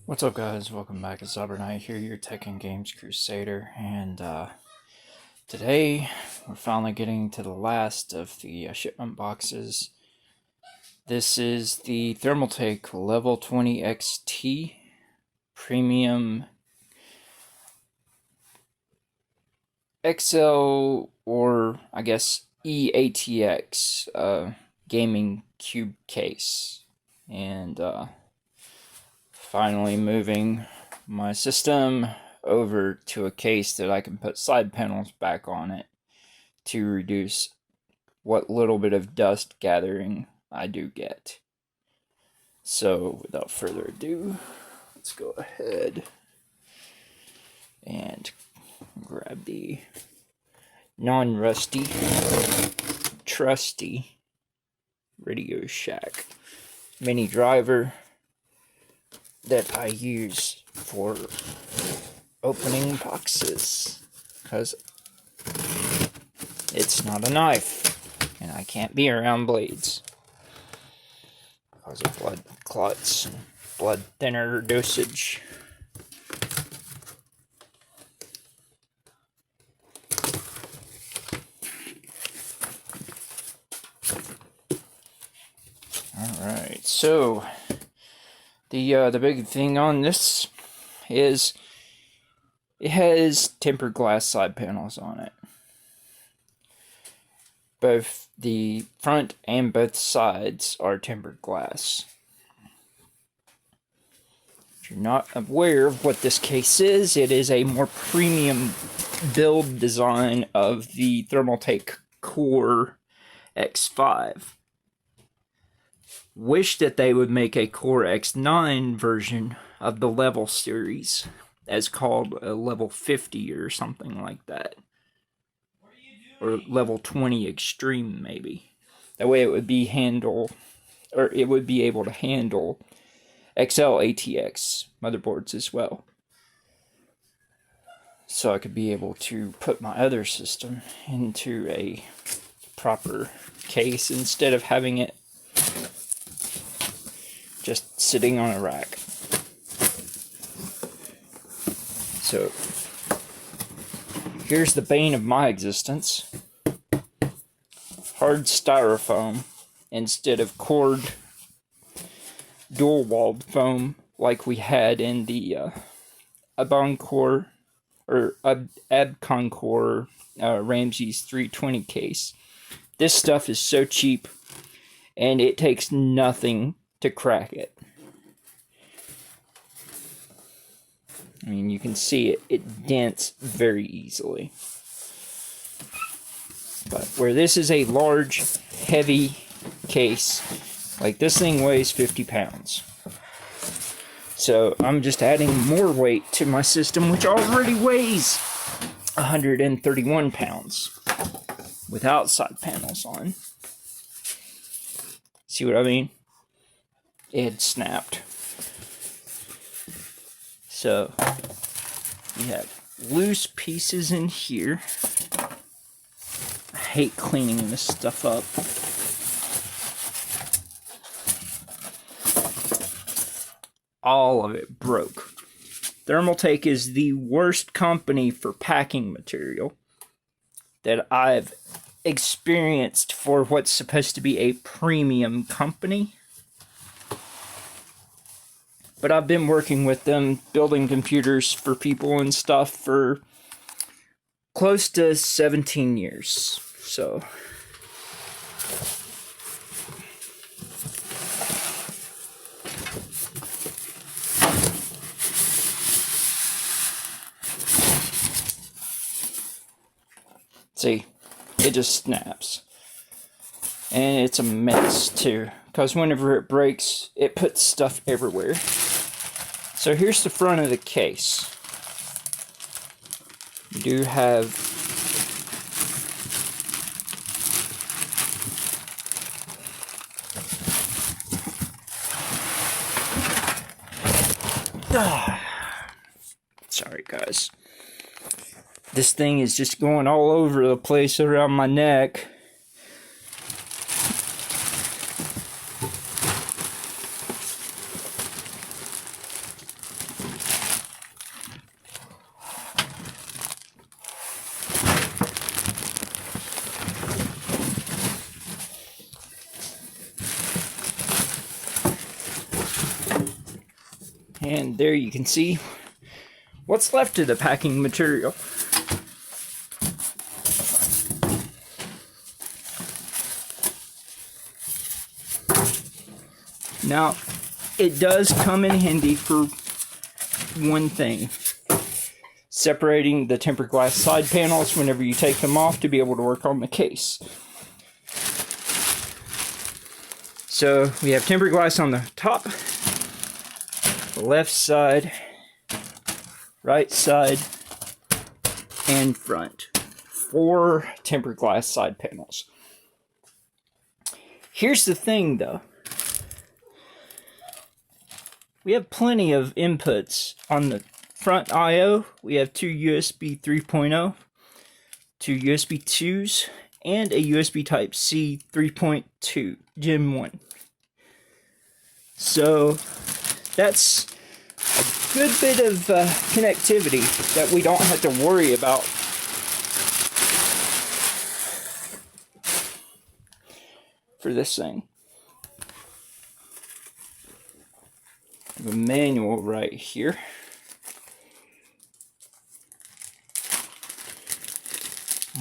What's up, guys? Welcome back. It's Knight here, your Tech and Games Crusader, and today we're finally getting to the last of the shipment boxes. This is the Thermaltake Level 20 XT Premium XL, or I guess E-ATX gaming cube case, and finally moving my system over to a case that I can put side panels back on it to reduce what little bit of dust gathering I do get. So without further ado, let's go ahead and grab the non-rusty, trusty Radio Shack mini driver that I use for opening boxes, because it's not a knife and I can't be around blades because of blood clots and blood thinner dosage. Alright, so the big thing on this is it has tempered glass side panels on it. Both the front and both sides are tempered glass. If you're not aware of what this case is, it is a more premium build design of the Thermaltake Core X5. Wish that they would make a Core X9 version of the Level series, as called a Level 50 or something like that. Or Level 20 Extreme, maybe. That way it would be able to handle XL ATX motherboards as well. So I could be able to put my other system into a proper case instead of having it just sitting on a rack. So here's the bane of my existence: hard styrofoam instead of cored dual-walled foam like we had in the Abcon Core Ramses 320 case. This stuff is so cheap, and it takes nothing to crack it. I mean, you can see it dents very easily. But where this is a large, heavy case, like this thing weighs 50 pounds. So I'm just adding more weight to my system, which already weighs 131 pounds without side panels on. See what I mean? It had snapped. So we have loose pieces in here. I hate cleaning this stuff up. All of it broke. Thermaltake is the worst company for packing material that I've experienced for what's supposed to be a premium company. But I've been working with them, building computers for people and stuff, for close to 17 years. So see, it just snaps. And it's a mess too, because whenever it breaks, it puts stuff everywhere. So here's the front of the case. You do have sorry guys. This thing is just going all over the place around my neck. And there you can see what's left of the packing material. Now, it does come in handy for one thing: separating the tempered glass side panels whenever you take them off to be able to work on the case. So we have tempered glass on the top, the left side, right side, and front. 4 tempered glass side panels. Here's the thing though. We have plenty of inputs on the front I/O. We have 2 USB 3.0, 2 USB 2s, and a USB Type-C 3.2 Gen 1. So that's a good bit of connectivity that we don't have to worry about. For this thing. I have a manual right here.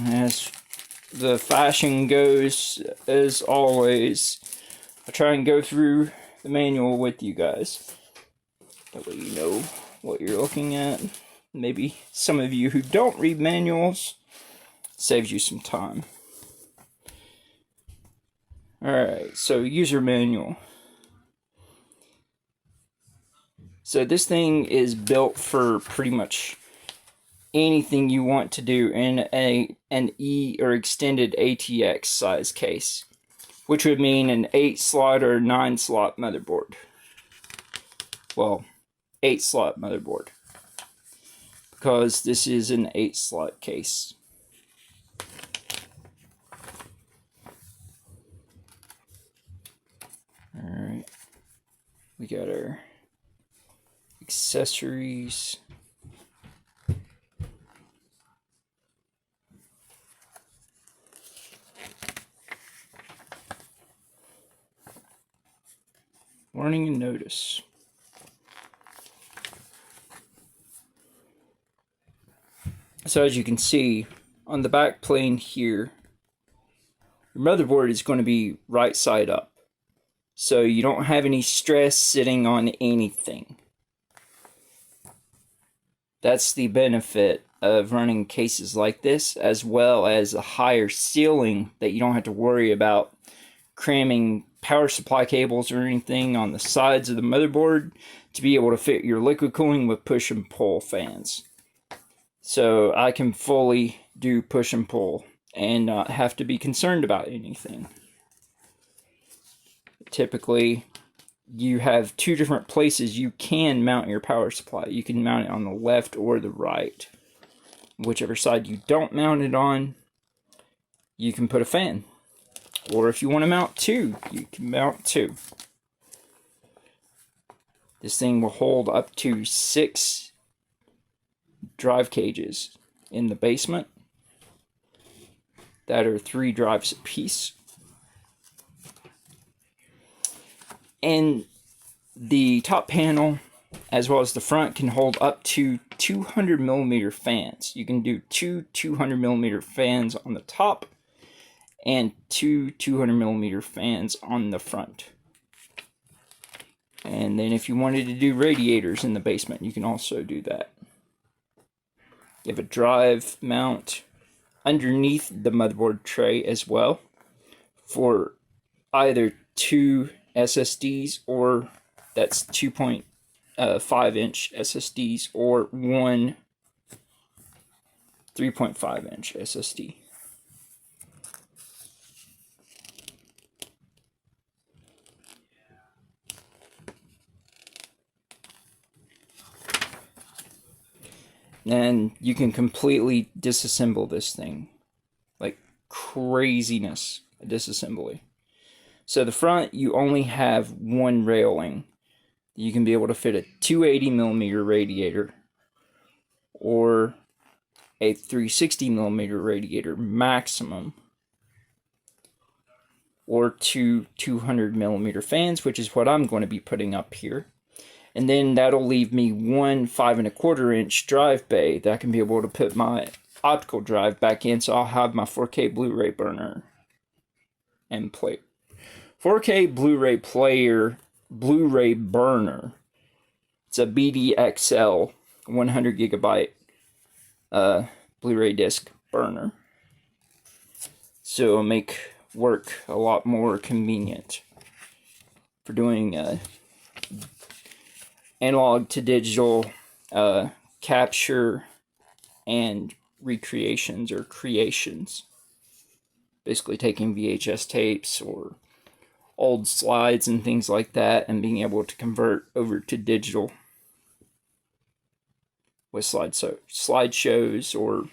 As the fashion goes, as always, I try and go through the manual with you guys. That way you know what you're looking at. Maybe some of you who don't read manuals, saves you some time. Alright, so user manual. So this thing is built for pretty much anything you want to do in an E or extended ATX size case, which would mean an 8-slot or 9-slot motherboard. Well, 8-slot motherboard, because this is an 8-slot case. Alright, we got our accessories. Warning and notice. So as you can see on the back plane here, your motherboard is going to be right side up. So you don't have any stress sitting on anything. That's the benefit of running cases like this, as well as a higher ceiling that you don't have to worry about cramming power supply cables or anything on the sides of the motherboard to be able to fit your liquid cooling with push and pull fans. So I can fully do push and pull and not have to be concerned about anything. Typically, you have 2 different places you can mount your power supply. You can mount it on the left or the right. Whichever side you don't mount it on, you can put a fan. Or if you want to mount 2, you can mount 2. This thing will hold up to 6 drive cages in the basement that are 3 drives apiece. And the top panel, as well as the front, can hold up to 200mm fans. You can do 2 200mm fans on the top and 2 200mm fans on the front. And then if you wanted to do radiators in the basement, you can also do that. You have a drive mount underneath the motherboard tray as well for either 2 SSDs, or that's 2.5-inch SSDs, or 1 3.5-inch SSD. And you can completely disassemble this thing. Like craziness, disassembly. So the front, you only have 1 railing. You can be able to fit a 280mm radiator or a 360mm radiator maximum, or 2 200mm fans, which is what I'm going to be putting up here. And then that'll leave me one 5 1/4 inch drive bay that I can be able to put my optical drive back in, so I'll have my 4K Blu-ray burner and play. 4K Blu-ray player, Blu-ray burner. It's a BDXL 100 gigabyte Blu-ray disc burner. So it'll make work a lot more convenient for doing analog to digital capture and recreations or creations. Basically taking VHS tapes or old slides and things like that and being able to convert over to digital with slideshows or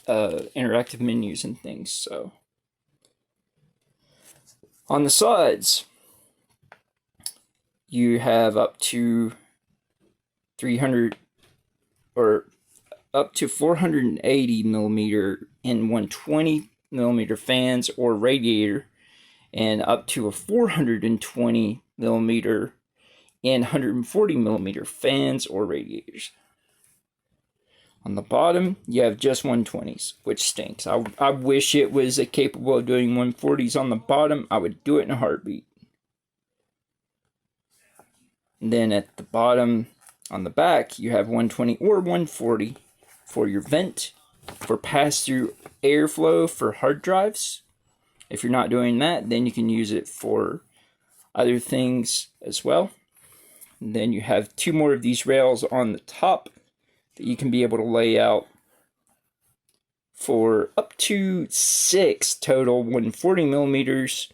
interactive menus and things. So on the sides, you have up to 300 or up to 480 millimeter and 120 millimeter fans or radiator, and up to a 420 millimeter and 140 millimeter fans or radiators. On the bottom, you have just 120s, which stinks. I wish it was capable of doing 140s on the bottom. I would do it in a heartbeat. And then at the bottom, on the back, you have 120 or 140 for your vent, for pass-through airflow for hard drives. If you're not doing that, then you can use it for other things as well. And then you have 2 more of these rails on the top that you can be able to lay out for up to 6 total 140 millimeters,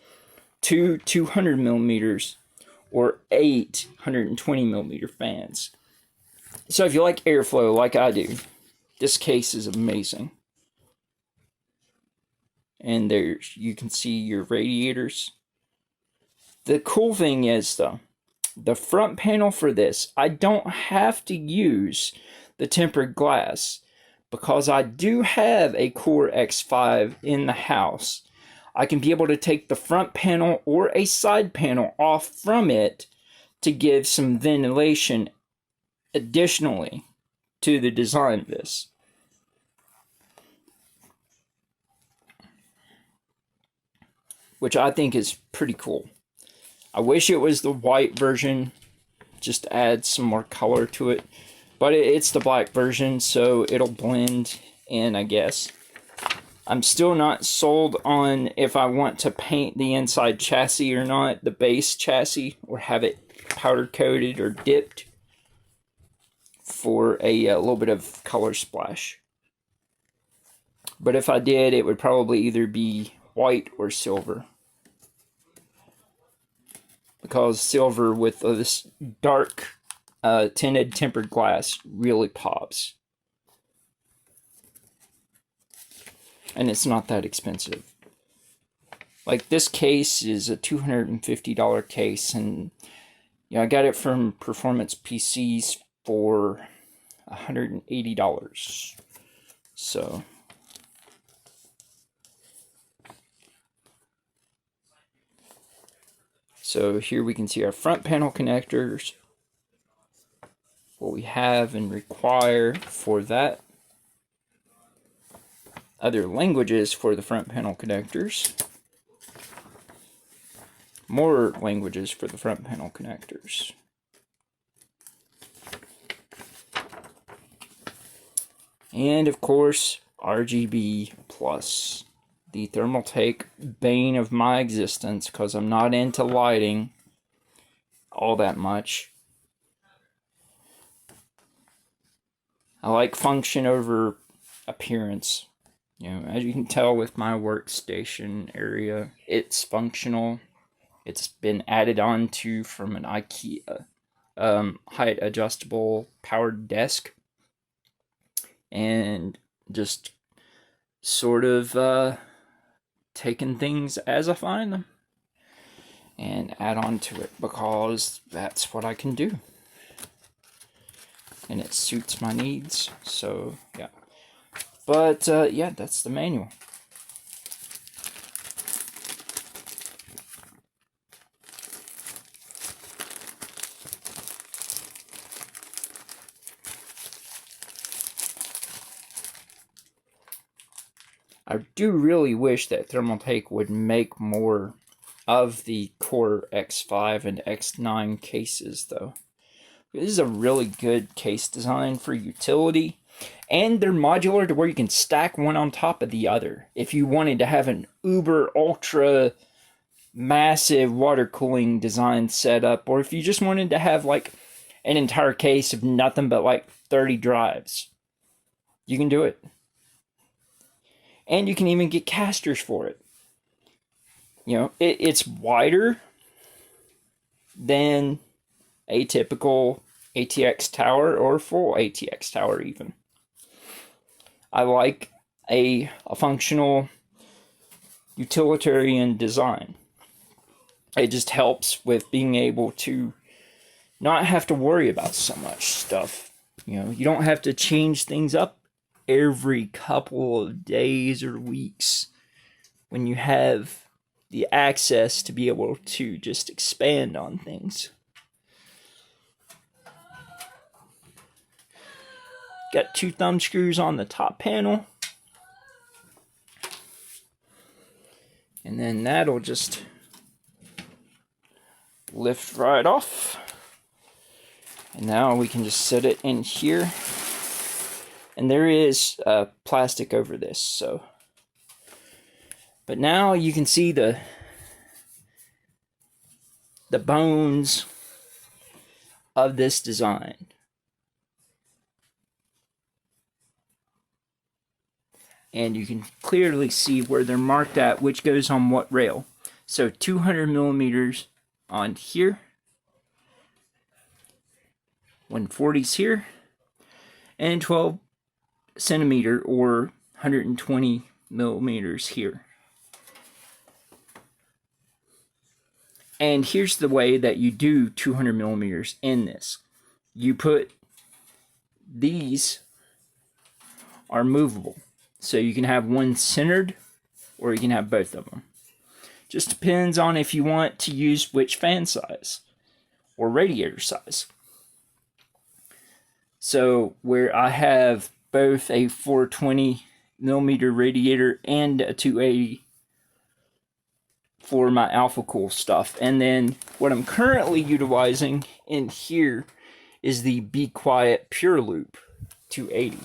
2 200 millimeters, or 8 120 millimeter fans. So if you like airflow like I do, this case is amazing. And there's, you can see your radiators. The cool thing is though, the front panel for this, I don't have to use the tempered glass because I do have a Core X5 in the house. I can be able to take the front panel or a side panel off from it to give some ventilation additionally to the design of this. Which I think is pretty cool. I wish it was the white version, just to add some more color to it. But it's the black version, so it'll blend in, I guess. I'm still not sold on if I want to paint the inside chassis or not, the base chassis, or have it powder coated or dipped for a little bit of color splash. But if I did, it would probably either be white or silver, because silver with this dark tinted tempered glass really pops, and it's not that expensive. Like this case is a $250 case, and you know, I got it from Performance PCs for $180. So here we can see our front panel connectors, what we have and require for that, other languages for the front panel connectors, more languages for the front panel connectors, and of course RGB plus. The Thermaltake bane of my existence, because I'm not into lighting all that much. I like function over appearance. You know, as you can tell with my workstation area, it's functional. It's been added on to from an IKEA height adjustable powered desk, and just sort of taking things as I find them and add on to it, because that's what I can do and it suits my needs. So yeah, but yeah, that's the manual. I do really wish that Thermaltake would make more of the Core X5 and X9 cases, though. This is a really good case design for utility, and they're modular to where you can stack one on top of the other. If you wanted to have an uber ultra massive water cooling design setup, or if you just wanted to have like an entire case of nothing but like 30 drives, you can do it. And you can even get casters for it. You know, it's wider than a typical ATX tower or full ATX tower even. I like a functional utilitarian design. It just helps with being able to not have to worry about so much stuff. You know, you don't have to change things up every couple of days or weeks when you have the access to be able to just expand on things. Got 2 thumb screws on the top panel, and then that'll just lift right off. And now we can just set it in here. And there is plastic over this, so. But now you can see the bones of this design. And you can clearly see where they're marked at, which goes on what rail. So 200 millimeters on here. 140's here. And 12 centimeter or 120 millimeters here. And here's the way that you do 200 millimeters in this. You put these are movable. So you can have one centered or you can have both of them. Just depends on if you want to use which fan size or radiator size. So where I have both a 420 millimeter radiator and a 280 for my Alpha Cool stuff. And then what I'm currently utilizing in here is the Be Quiet Pure Loop 280.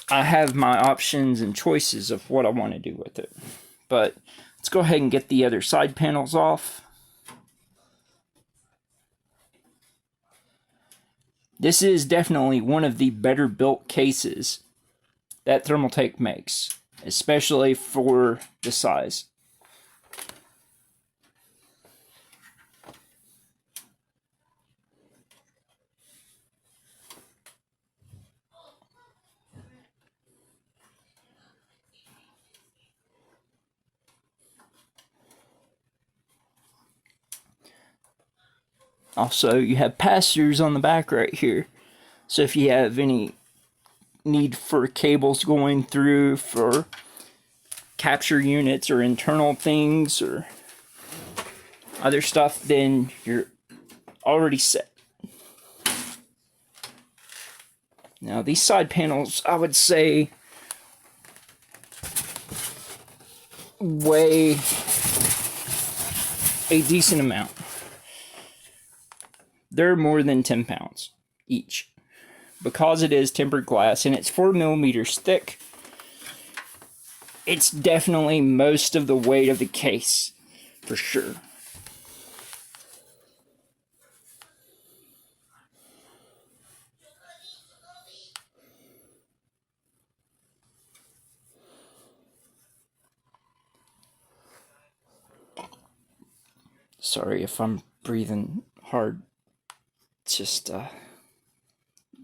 I have my options and choices of what I want to do with it. But let's go ahead and get the other side panels off. This is definitely one of the better built cases that Thermaltake makes, especially for the size. Also, you have pass-throughs on the back right here. So if you have any need for cables going through for capture units or internal things or other stuff, then you're already set. Now these side panels, I would say, weigh a decent amount. They're more than 10 pounds each. Because it is tempered glass and it's 4 millimeters thick, it's definitely most of the weight of the case, for sure. Sorry if I'm breathing hard. It's just,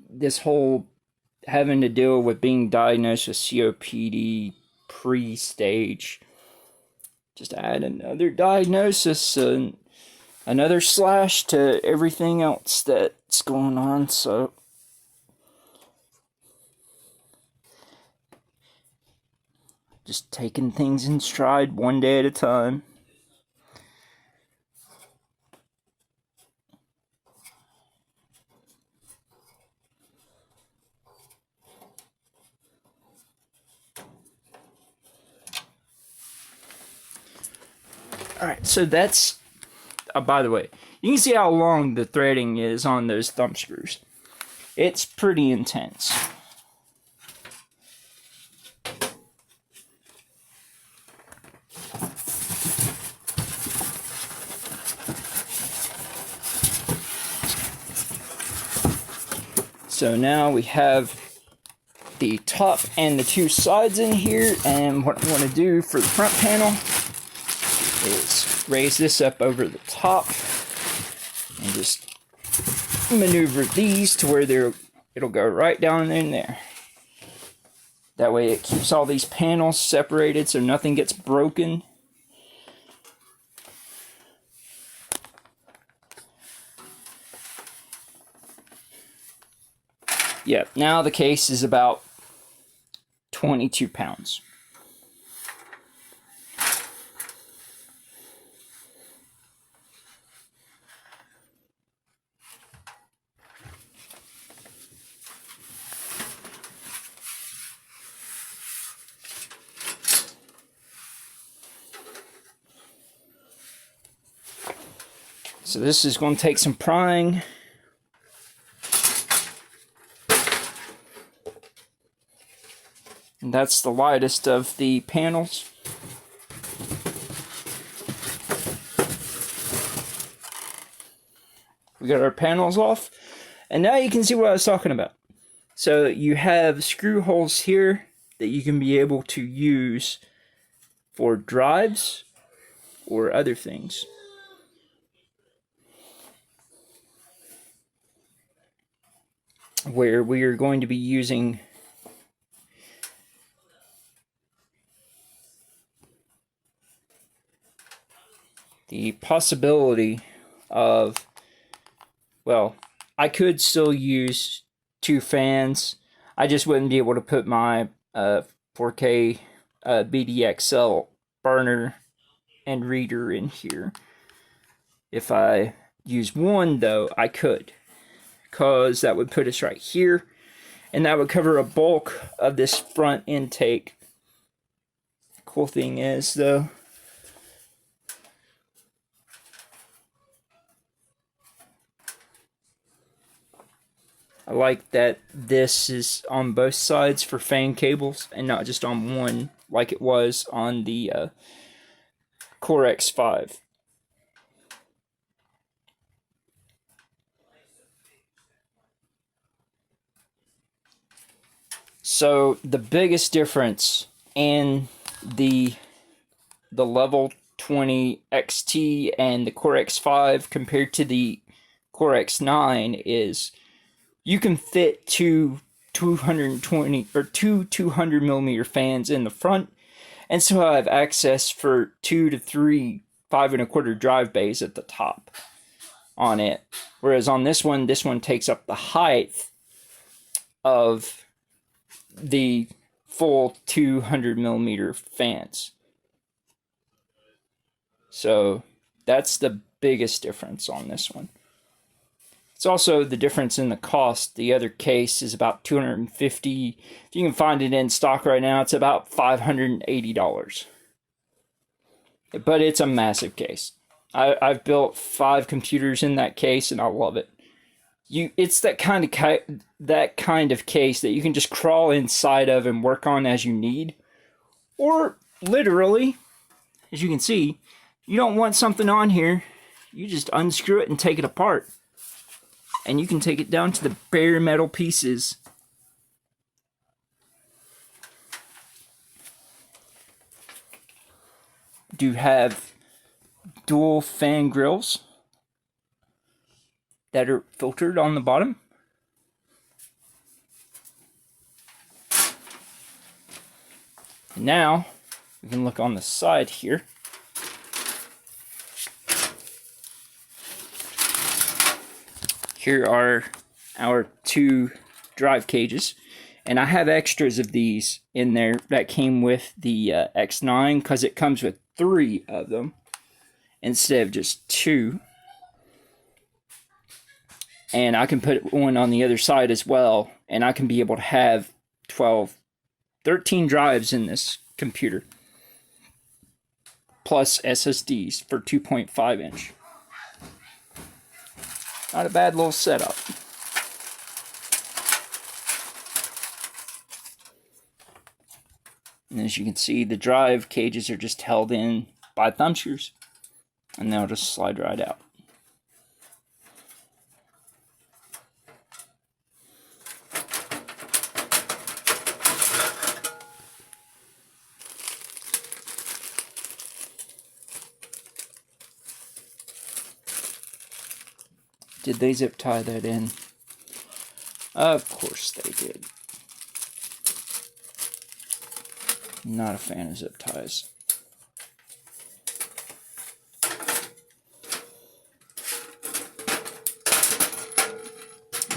this whole having to deal with being diagnosed with COPD pre-stage, just add another diagnosis and another slash to everything else that's going on. So just taking things in stride one day at a time. Alright, so that's, by the way, you can see how long the threading is on those thumb screws. It's pretty intense. So now we have the top and the two sides in here, and what I want to do for the front panel is raise this up over the top and just maneuver these to where it'll go right down in there. That way it keeps all these panels separated so nothing gets broken. Yeah, now the case is about 22 pounds. So this is going to take some prying. And that's the lightest of the panels. We got our panels off. And now you can see what I was talking about. So you have screw holes here that you can be able to use for drives or other things. Where we are going to be using the possibility of, well, I could still use 2 fans. I just wouldn't be able to put my 4K BDXL burner and reader in here. If I use one, though, I could, because that would put us right here, and that would cover a bulk of this front intake. Cool thing is, though, I like that this is on both sides for fan cables and not just on one like it was on the Core X5. So the biggest difference in the Level 20 XT and the Core X5 compared to the Core X9 is you can fit two 220 or two 200 millimeter fans in the front, and so I have access for 2 to 3 5 1/4 drive bays at the top on it. Whereas on this one takes up the height of the full 200 millimeter fans. So that's the biggest difference on this one. It's also the difference in the cost. The other case is about $250. If you can find it in stock right now, it's about $580. But it's a massive case. I've built 5 computers in that case, and I love it. It's that kind of case that you can just crawl inside of and work on as you need. Or literally, as you can see, you don't want something on here, you just unscrew it and take it apart. And you can take it down to the bare metal pieces. Do have dual fan grills that are filtered on the bottom. Now we can look on the side here. Here are our 2 drive cages, and I have extras of these in there that came with the X9 because it comes with 3 of them instead of just 2. And I can put one on the other side as well, and I can be able to have 13 drives in this computer. plus SSDs for 2.5 inch. Not a bad little setup. And as you can see, the drive cages are just held in by thumb screws, and they'll just slide right out. Did they zip tie that in? Of course they did. Not a fan of zip ties.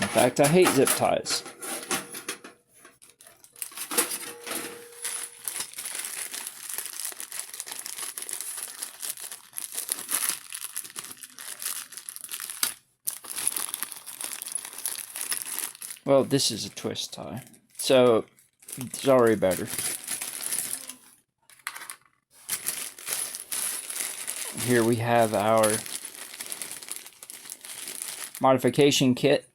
In fact, I hate zip ties. Well, this is a twist tie, so sorry, better. Here we have our modification kit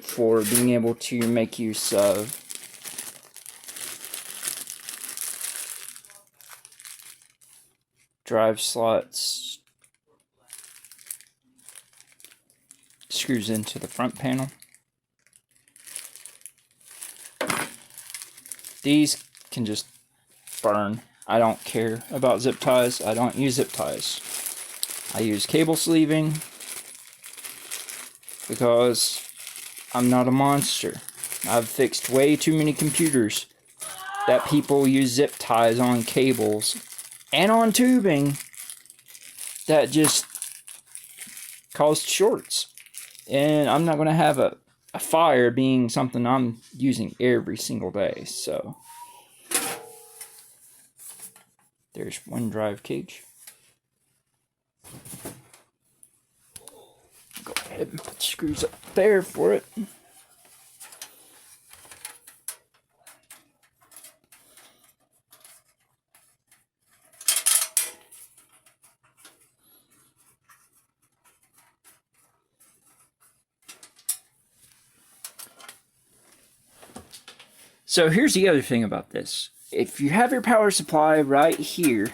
for being able to make use of drive slots, screws into the front panel. These can just burn. I don't care about zip ties. I don't use zip ties. I use cable sleeving because I'm not a monster. I've fixed way too many computers that people use zip ties on cables and on tubing that just caused shorts. And I'm not going to have a fire being something I'm using every single day. So there's one drive cage. Go ahead and put screws up there for it. So here's the other thing about this. If you have your power supply right here,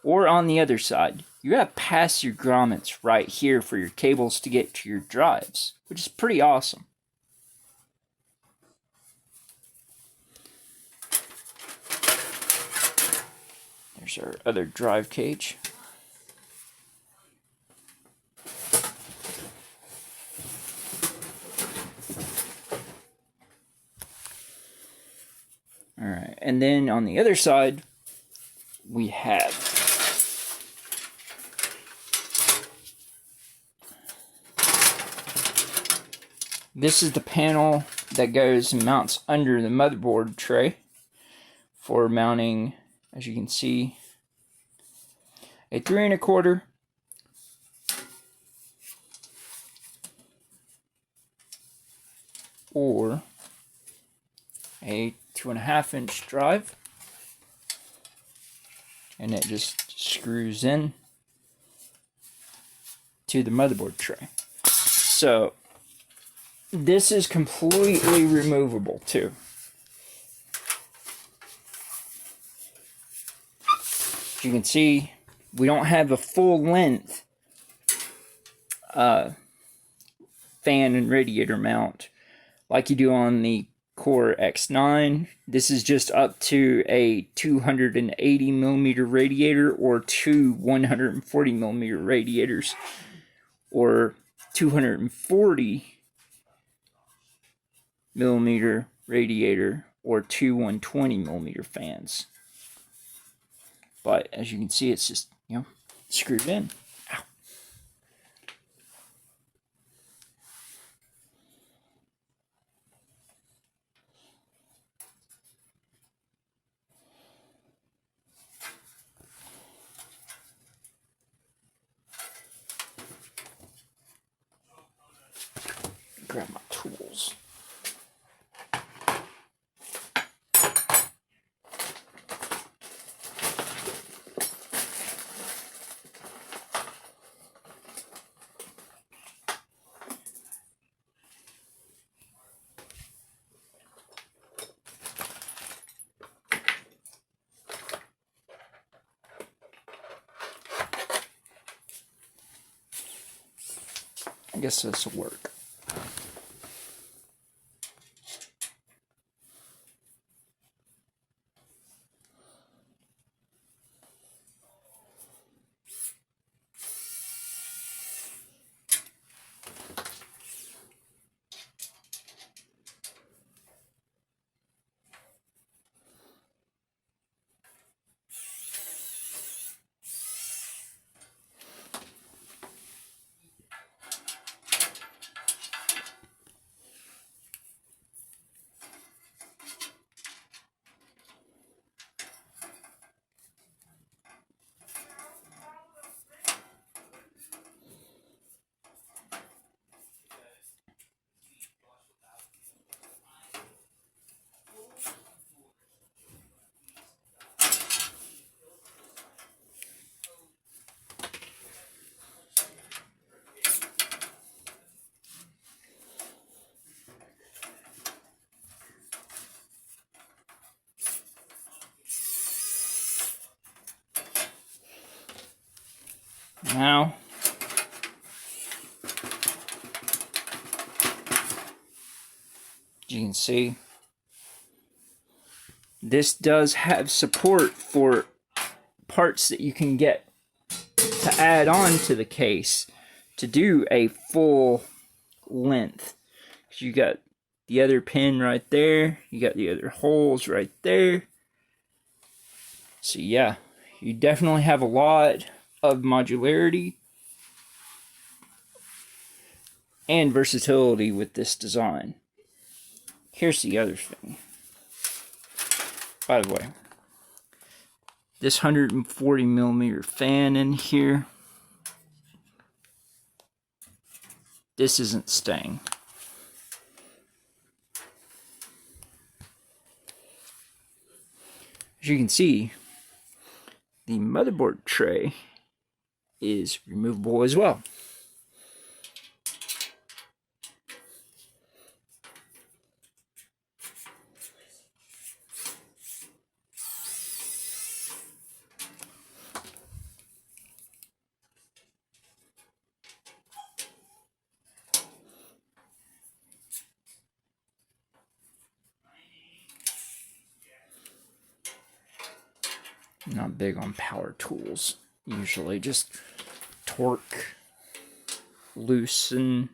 or on the other side, you have pass-through grommets right here for your cables to get to your drives, which is pretty awesome. There's our other drive cage. Alright, and then on the other side, we have this is the panel that goes and mounts under the motherboard tray for mounting, as you can see, a 3 1/4 or a 2.5 inch drive, and it just screws in to the motherboard tray. So this is completely removable too. As you can see, we don't have a full length fan and radiator mount like you do on the Core X9. This is just up to a 280 millimeter radiator, or two 140 millimeter radiators, or 240 millimeter radiator, or two 120 millimeter fans. But as you can see, it's just, you know, screwed in. Ow. Grab my tools. I guess this will work. Now, as you can see, this does have support for parts that you can get to add on to the case to do a full length. You got the other pin right there, you got the other holes right there. So yeah, you definitely have a lot of modularity and versatility with this design. Here's the other thing. By the way, this 140mm fan in here, this isn't staying. As you can see, the motherboard tray is removable as well. Not big on power tools, usually just torque, loosen,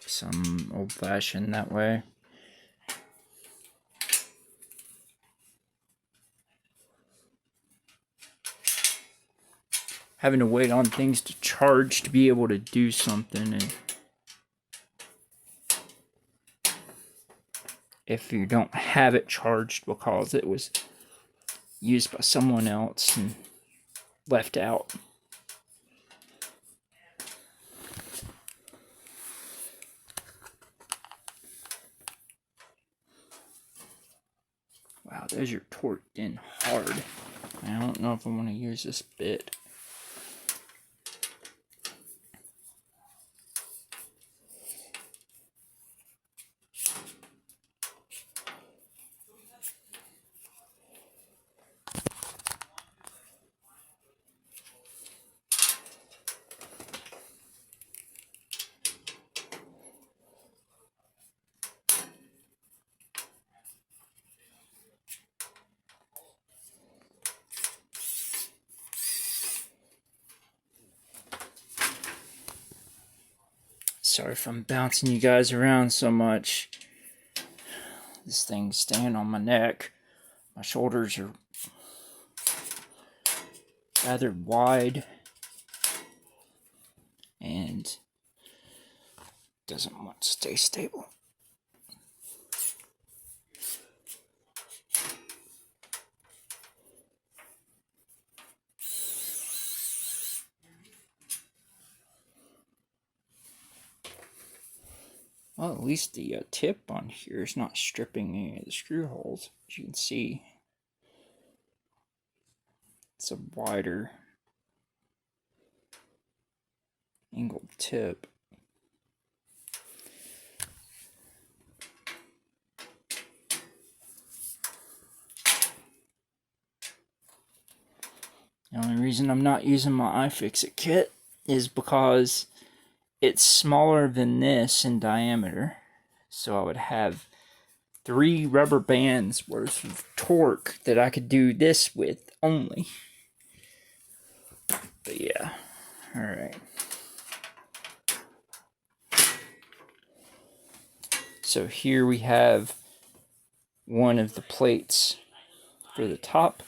some old-fashioned that way. Having to wait on things to charge to be able to do something, and if you don't have it charged because it was used by someone else and left out. Wow, those are torqued in hard. I don't know if I want to use this bit. Sorry if I'm bouncing you guys around so much. This thing's staying on my neck. My shoulders are rather wide and doesn't want to stay stable. Well, at least the tip on here is not stripping any of the screw holes. As you can see, it's a wider angled tip. The only reason I'm not using my iFixit kit is because it's smaller than this in diameter. So I would have 3 rubber bands worth of torque that I could do this with only. But yeah, alright. So here we have one of the plates for the top,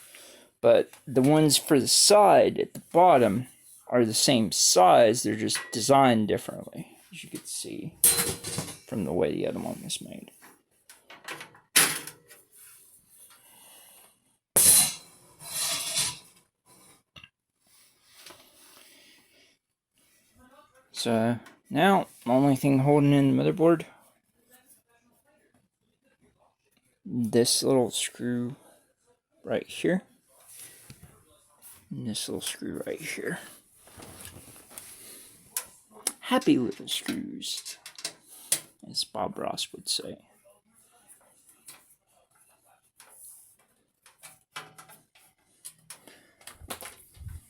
but the ones for the side at the bottom are the same size, they're just designed differently, as you can see from the way the other one was made. So now, the only thing holding in the motherboard, this little screw right here, and this little screw right here. Happy little screws, as Bob Ross would say.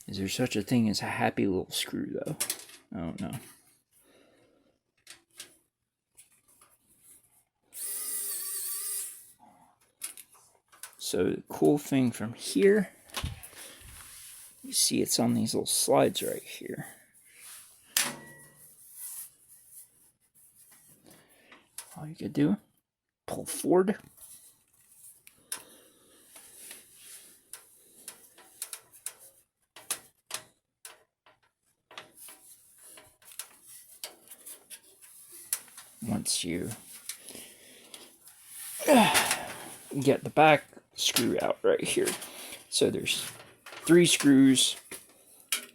Is there such a thing as a happy little screw, though? I don't know. So the cool thing from here, you see it's on these little slides right here. All you could do, pull forward. Once you get the back screw out right here. So there's 3 screws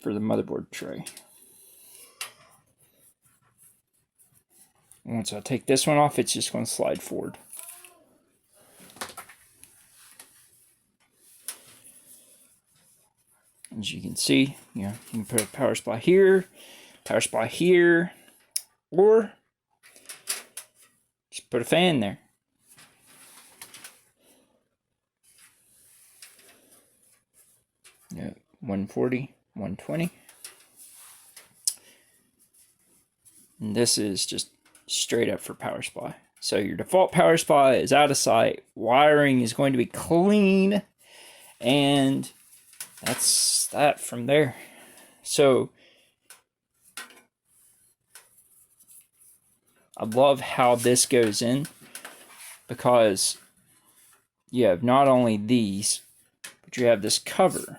for the motherboard tray. Once I take this one off, it's just going to slide forward. As you can see, you can put a power supply here, or just put a fan there. Yeah, 140, 120. And this is just straight up for power supply. So your default power supply is out of sight. Wiring is going to be clean. And that's that from there. So I love how this goes in, because you have not only these, but you have this cover.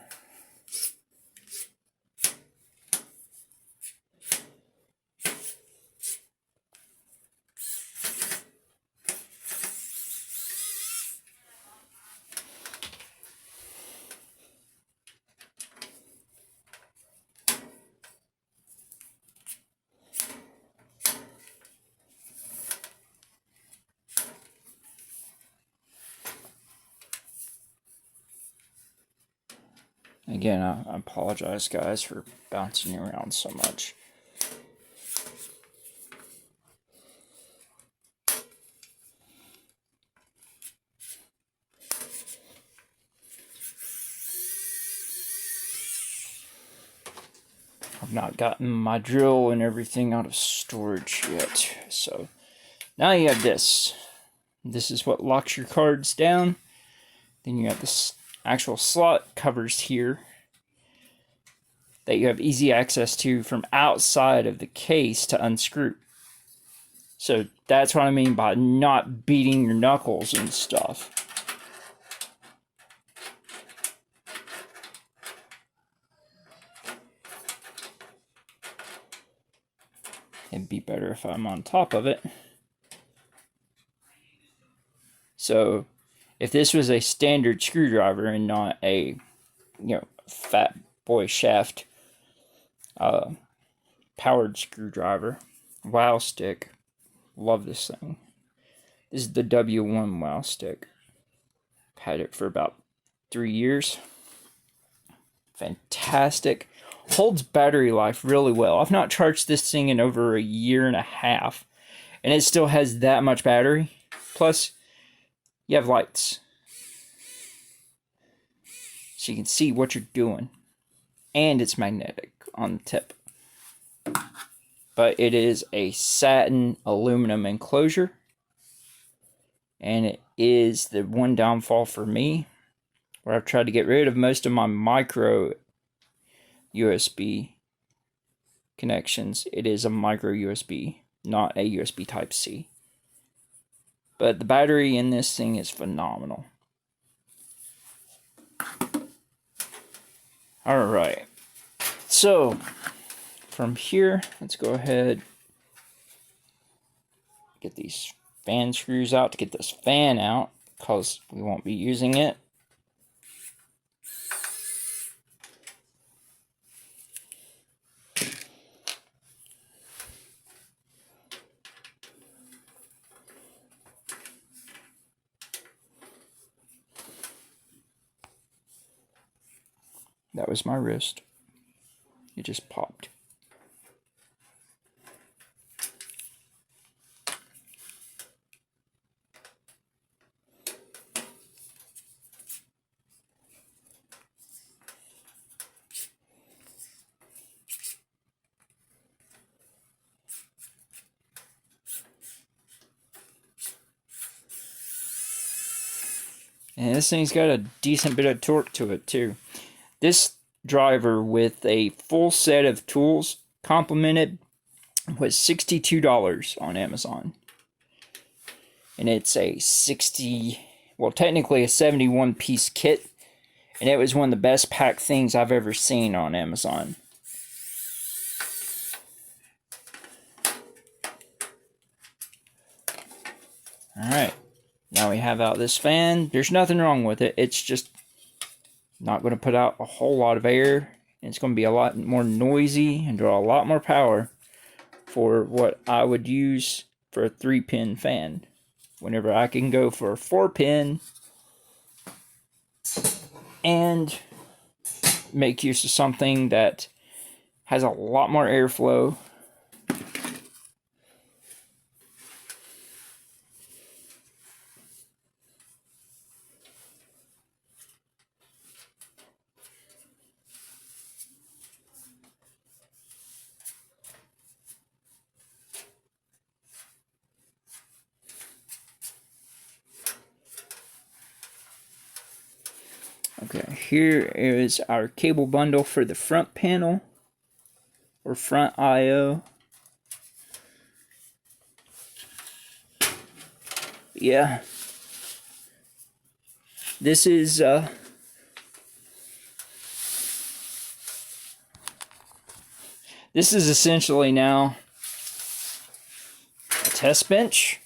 Again, I apologize, guys, for bouncing around so much. I've not gotten my drill and everything out of storage yet. So now you have this. This is what locks your cards down. Then you have this actual slot covers here that you have easy access to from outside of the case to unscrew. So that's what I mean by not beating your knuckles and stuff. It'd be better if I'm on top of it. So if this was a standard screwdriver and not a, fat boy shaft powered screwdriver, wow stick, love this thing. This is the W1 wow stick. Had it for about 3 years. Fantastic. Holds battery life really well. I've not charged this thing in over 1.5 years, and it still has that much battery. Plus, you have lights, so you can see what you're doing. and it's magnetic on the tip. But it is a satin aluminum enclosure. And it is the one downfall for me, where I've tried to get rid of most of my micro USB connections. It is a micro USB, not a USB Type-C. But the battery in this thing is phenomenal. Alright, so from here, let's go ahead, get these fan screws out to get this fan out, because we won't be using it. That was my wrist. It just popped. And this thing's got a decent bit of torque to it too. This driver with a full set of tools complemented was $62 on Amazon. And it's a 60, well technically a 71 piece kit. And it was one of the best packed things I've ever seen on Amazon. Alright, now we have out this fan. There's nothing wrong with it. It's just not going to put out a whole lot of air. It's going to be a lot more noisy and draw a lot more power for what I would use for a 3-pin fan. Whenever I can go for a 4-pin and make use of something that has a lot more airflow. Okay, here is our cable bundle for the front panel, or front I/O. Yeah, this is essentially now a test bench.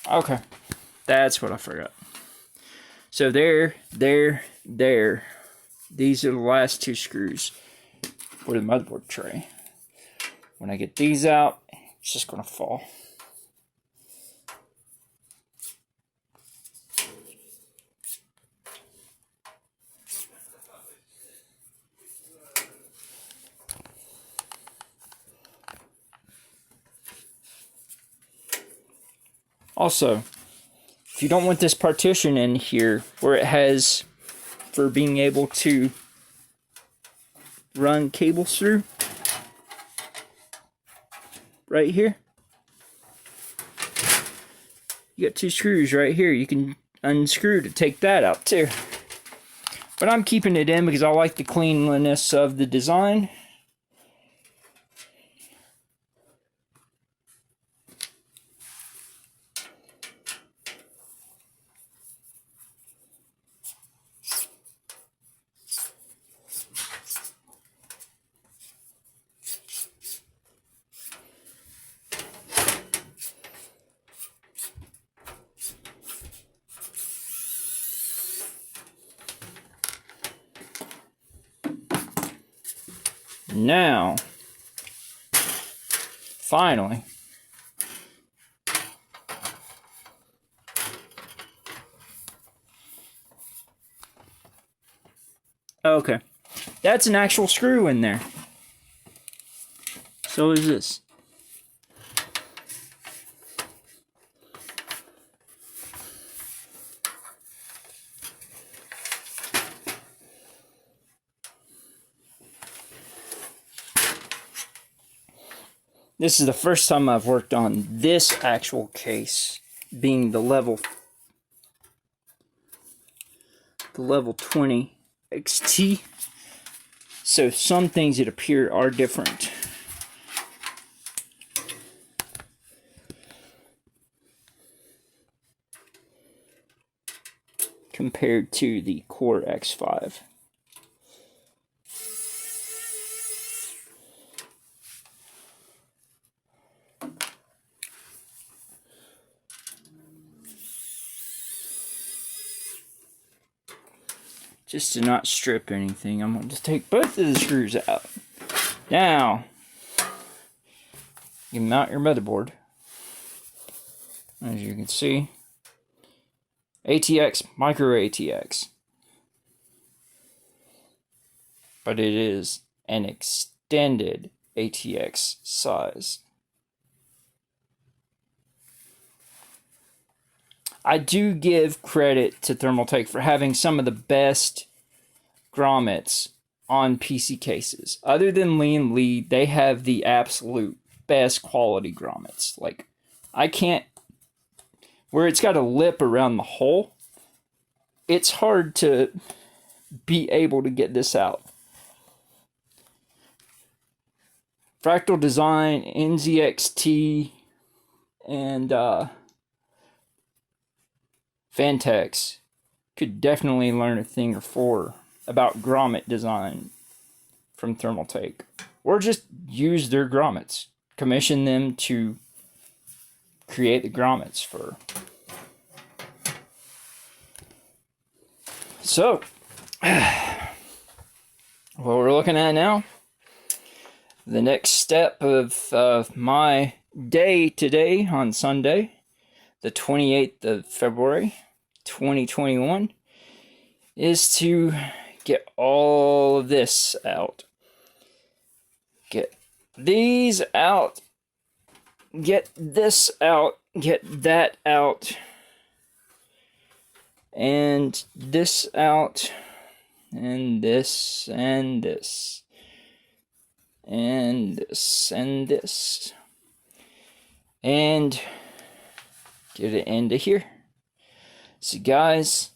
Okay, that's what I forgot. So there. These are the last 2 screws for the motherboard tray. When I get these out, it's just going to fall. Also, if you don't want this partition in here where it has for being able to run cables through, right here, you got 2 screws right here. You can unscrew to take that out too. But I'm keeping it in because I like the cleanliness of the design. Now, finally, okay, That's an actual screw in there. So is this. This is the first time I've worked on this actual case, being the level 20 XT. So some things that appear are different. Compared to the Core X5. Just to not strip anything, I'm going to take both of the screws out. Now, you mount your motherboard. As you can see, ATX, micro ATX. But it is an extended ATX size. I do give credit to Thermaltake for having some of the best grommets on PC cases. Other than Lee & Lee, they have the absolute best quality grommets. Like, I can't... Where it's got a lip around the hole, it's hard to be able to get this out. Fractal Design, NZXT, and Vantex could definitely learn a thing or four about grommet design from Thermaltake. Or just use their grommets. Commission them to create the grommets for. So, what we're looking at now, the next step of my day today on Sunday, the 28th of February, 2021, is to get all of this out. Get these out. Get this out. Get that out. And this out. And this. And this. And this. And this. And get it into here. So guys,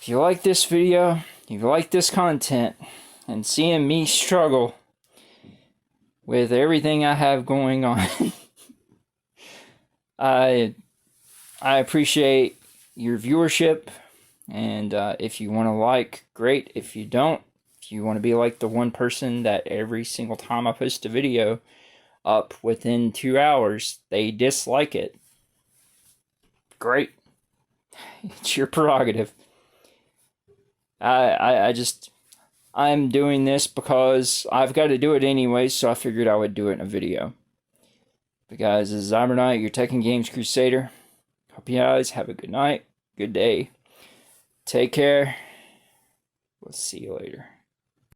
if you like this video, if you like this content, and seeing me struggle with everything I have going on, I appreciate your viewership, and if you want to like, great. If you don't, if you want to be like the one person that every single time I post a video up within 2 hours, they dislike it, great. It's your prerogative. I'm doing this because I've got to do it anyway, so I figured I would do it in a video. But guys, this is Zyberknight, your Tech and Games Crusader. Hope you guys have a good night, good day. Take care. We'll see you later.